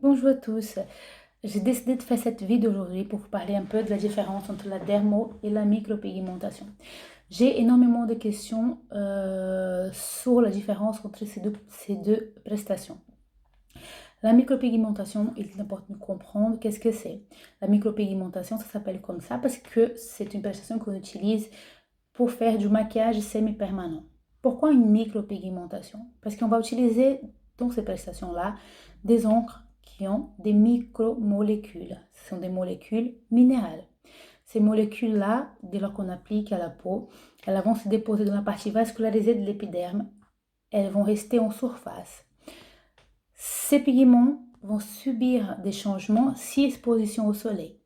Bonjour à tous. J'ai décidé de faire cette vidéo aujourd'hui pour vous parler un peu de la différence entre la dermo et la micropigmentation. J'ai énormément de questions sur la différence entre ces deux prestations. La micropigmentation, il est important de comprendre qu'est-ce que c'est. La micropigmentation, ça s'appelle comme ça parce que c'est une prestation qu'on utilise pour faire du maquillage semi-permanent. Pourquoi une micropigmentation? Parce qu'on va utiliser dans ces prestations-là des encres qui ont des micromolécules. Ce sont des molécules minérales. Ces molécules-là, dès lors qu'on applique à la peau, elles vont se déposer dans la partie vascularisée de l'épiderme. Elles vont rester en surface. Ces pigments vont subir des changements si exposition au soleil.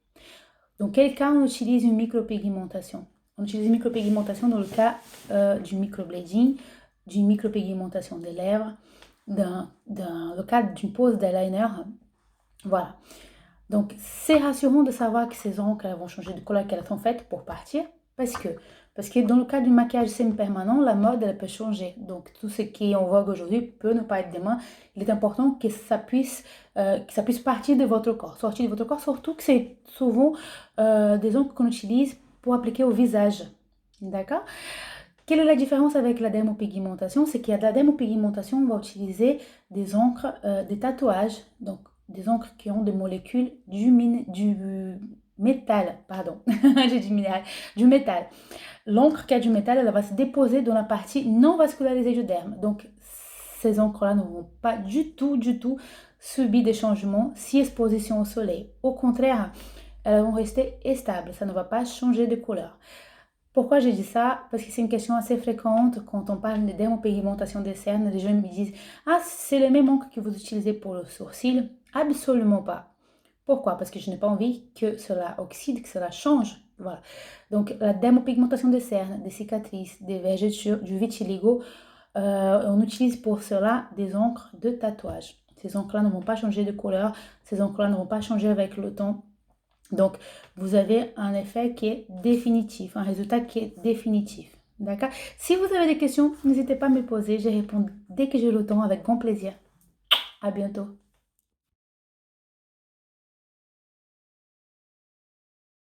Dans quel cas on utilise une micropigmentation? On utilise une micropigmentation dans le cas du microblading, d'une micropigmentation des lèvres, le cas d'une pose d'eyeliner. Voilà. Donc, c'est rassurant de savoir que ces encres vont changer de couleur, qu'elles sont faites pour partir. Parce que dans le cas du maquillage semi-permanent, la mode, elle peut changer. Donc, tout ce qui est en vogue aujourd'hui peut ne pas être demain. Il est important que ça puisse partir de votre corps, sortir de votre corps, surtout que c'est souvent des encres qu'on utilise pour appliquer au visage. D'accord? Quelle est la différence avec la dermopigmentation? C'est qu'il y a de la dermopigmentation, on va utiliser des encres, des tatouages, donc des encres qui ont des molécules du métal, pardon, j'ai dit minéral, du métal. L'encre qui a du métal, elle va se déposer dans la partie non vascularisée du derme. Donc, ces encres-là ne vont pas du tout subir des changements si exposition au soleil. Au contraire, elles vont rester stables, ça ne va pas changer de couleur. Pourquoi j'ai dit ça? Parce que c'est une question assez fréquente quand on parle de dermopigmentation des cernes. Les gens me disent: ah, c'est le même encre que vous utilisez pour le sourcil? Absolument pas. Pourquoi? Parce que je n'ai pas envie que cela oxyde, que cela change. Voilà. Donc, la dermopigmentation des cernes, des cicatrices, des vergetures, du vitiligo, on utilise pour cela des encres de tatouage. Ces encres-là ne vont pas changer de couleur, ces encres-là ne vont pas changer avec le temps. Donc, vous avez un effet qui est définitif, un résultat qui est définitif. D'accord? Si vous avez des questions, n'hésitez pas à me poser. Je réponds dès que j'ai le temps avec grand plaisir. À bientôt.